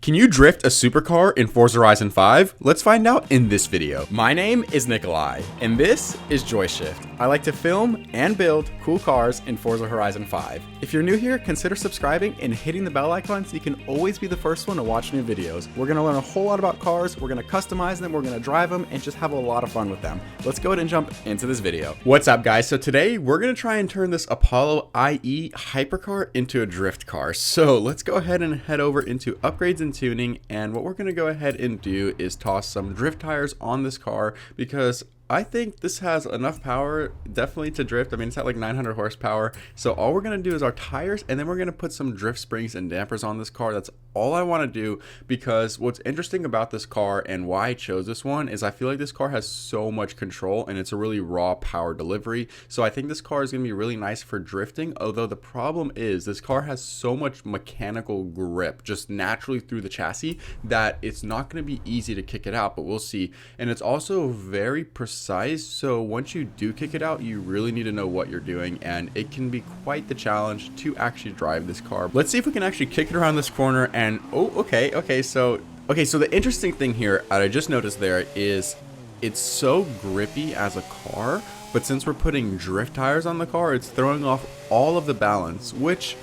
Can you drift a supercar in Forza Horizon 5? Let's find out in this video. My name is Nikolai, and this is Joyshift. I like to film and build cool cars in Forza Horizon 5. If you're new here, consider subscribing and hitting the bell icon so you can always be the first one to watch new videos. We're going to learn a whole lot about cars, we're going to customize them, we're going to drive them, and just have a lot of fun with them. Let's go ahead and jump into this video. What's up, guys? So today, we're going to try and turn this Apollo IE hypercar into a drift car. So let's go ahead and head over into upgrades and tuning, and what we're going to go ahead and do is toss some drift tires on this car because I think this has enough power definitely to drift. I mean, it's at like 900 horsepower. So all we're going to do is our tires, and then we're going to put some drift springs and dampers on this car. That's all I want to do, because what's interesting about this car and why I chose this one is I feel like this car has so much control and it's a really raw power delivery. So I think this car is going to be really nice for drifting, although the problem is this car has so much mechanical grip just naturally through the chassis that it's not going to be easy to kick it out, but we'll see. And it's also very precise, so once you do kick it out, you really need to know what you're doing, and it can be quite the challenge to actually drive this car. Let's see if we can actually kick it around this corner. And okay, so the interesting thing here that I just noticed there is it's so grippy as a car, but since we're putting drift tires on the car, it's throwing off all of the balance, which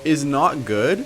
is not good.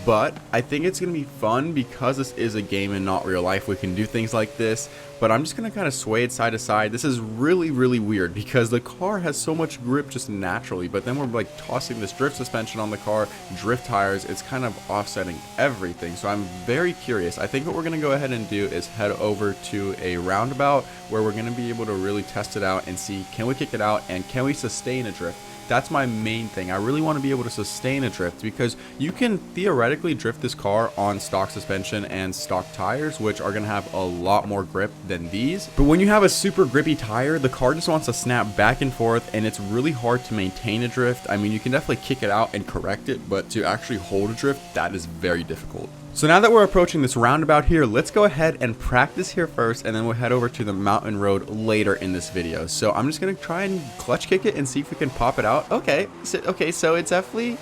But I think it's going to be fun because this is a game and not real life. We can do things like this, but I'm just going to kind of sway it side to side. This is really weird because the car has so much grip just naturally, but then we're like tossing this drift suspension on the car, drift tires. It's kind of offsetting everything. So I'm very curious. I think what we're going to go ahead and do is head over to a roundabout where we're going to be able to really test it out and see, can we kick it out and can we sustain a drift? That's my main thing. I really want to be able to sustain a drift because you can theoretically drift this car on stock suspension and stock tires, which are going to have a lot more grip than these. But when you have a super grippy tire, the car just wants to snap back and forth, and it's really hard to maintain a drift. I mean, you can definitely kick it out and correct it, but to actually hold a drift, that is very difficult. So now that we're approaching this roundabout here, let's go ahead and practice here first, and then we'll head over to the mountain road later in this video. So I'm just gonna try and clutch kick it and see if we can pop it out. Okay, so it's definitely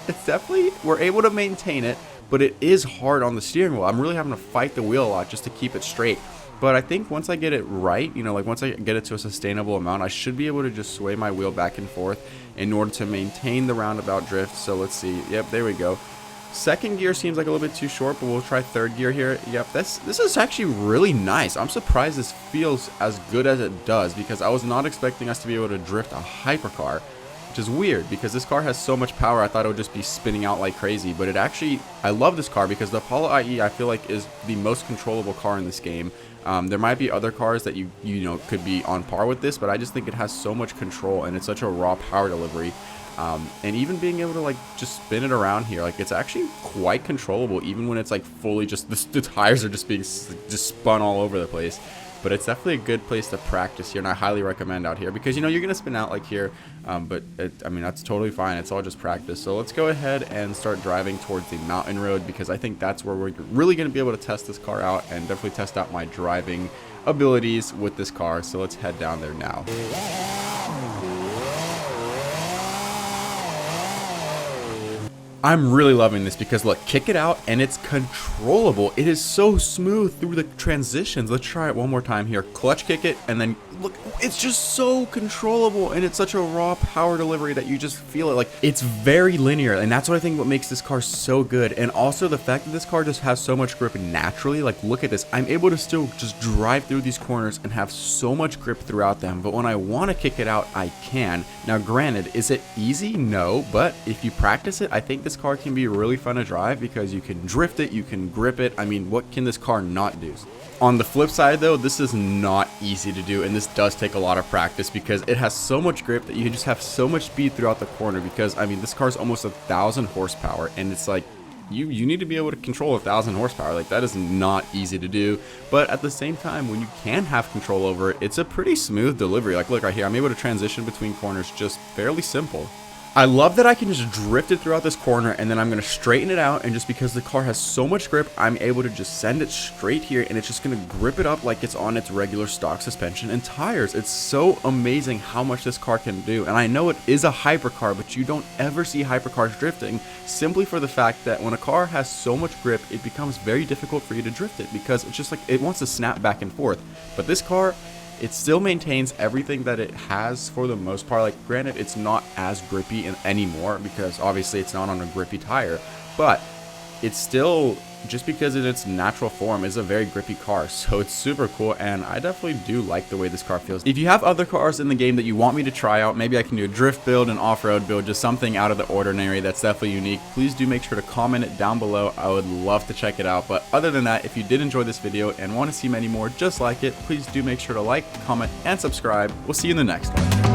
we're able to maintain it, but it is hard on the steering wheel. I'm really having to fight the wheel a lot just to keep it straight. But I think once I get it right, you know, like once I get it to a sustainable amount, I should be able to just sway my wheel back and forth in order to maintain the roundabout drift. So let's see. Yep, there we go. Second gear seems like a little bit too short, but we'll try third gear here. Yep, this is actually really nice. I'm surprised this feels as good as it does because I was not expecting us to be able to drift a hypercar, which is weird because this car has so much power. I thought it would just be spinning out like crazy, but it actually, I love this car because the Apollo IE I feel like is the most controllable car in this game. There might be other cars that you know could be on par with this, but I just think it has so much control and it's such a raw power delivery. And even being able to like just spin it around here, like it's actually quite controllable even when it's like fully just the tires are just being just spun all over the place. But it's definitely a good place to practice here, and I highly recommend out here because you know you're gonna spin out like here, but I mean that's totally fine. It's all just practice. So let's go ahead and start driving towards the mountain road because I think that's where we're really gonna be able to test this car out and definitely test out my driving abilities with this car. So let's head down there now. I'm really loving this because look, kick it out and it's controllable. It is so smooth through the transitions. Let's try it one more time here. Clutch kick it and then look, it's just so controllable and it's such a raw power delivery that you just feel it. Like it's very linear, and that's what I think what makes this car so good. And also the fact that this car just has so much grip naturally. Like look at this, I'm able to still just drive through these corners and have so much grip throughout them. But when I want to kick it out, I can. Now granted, is it easy? No, but if you practice it, I think this car can be really fun to drive because you can drift it, you can grip it. I mean, what can this car not do? On the flip side though, this is not easy to do, and this does take a lot of practice because it has so much grip that you can just have so much speed throughout the corner because I mean this car is almost 1,000 horsepower, and it's like you need to be able to control 1,000 horsepower. Like that is not easy to do, but at the same time when you can have control over it, it's a pretty smooth delivery. Like look right here, I'm able to transition between corners just fairly simple. I love that I can just drift it throughout this corner, and then I'm going to straighten it out, and just because the car has so much grip, I'm able to just send it straight here, and it's just going to grip it up like it's on its regular stock suspension and tires. It's so amazing how much this car can do, and I know it is a hypercar, but you don't ever see hypercars drifting, simply for the fact that when a car has so much grip, it becomes very difficult for you to drift it, because it's just like it wants to snap back and forth. But this car, it still maintains everything that it has for the most part. Like, granted, it's not as grippy anymore because obviously it's not on a grippy tire, but it's still, just because in its natural form, is a very grippy car. So it's super cool, and I definitely do like the way this car feels. If you have other cars in the game that you want me to try out, maybe I can do a drift build, an off-road build, just something out of the ordinary that's definitely unique, please do make sure to comment it down below. I would love to check it out. But other than that, if you did enjoy this video and want to see many more just like it, please do make sure to like, comment, and subscribe. We'll see you in the next one.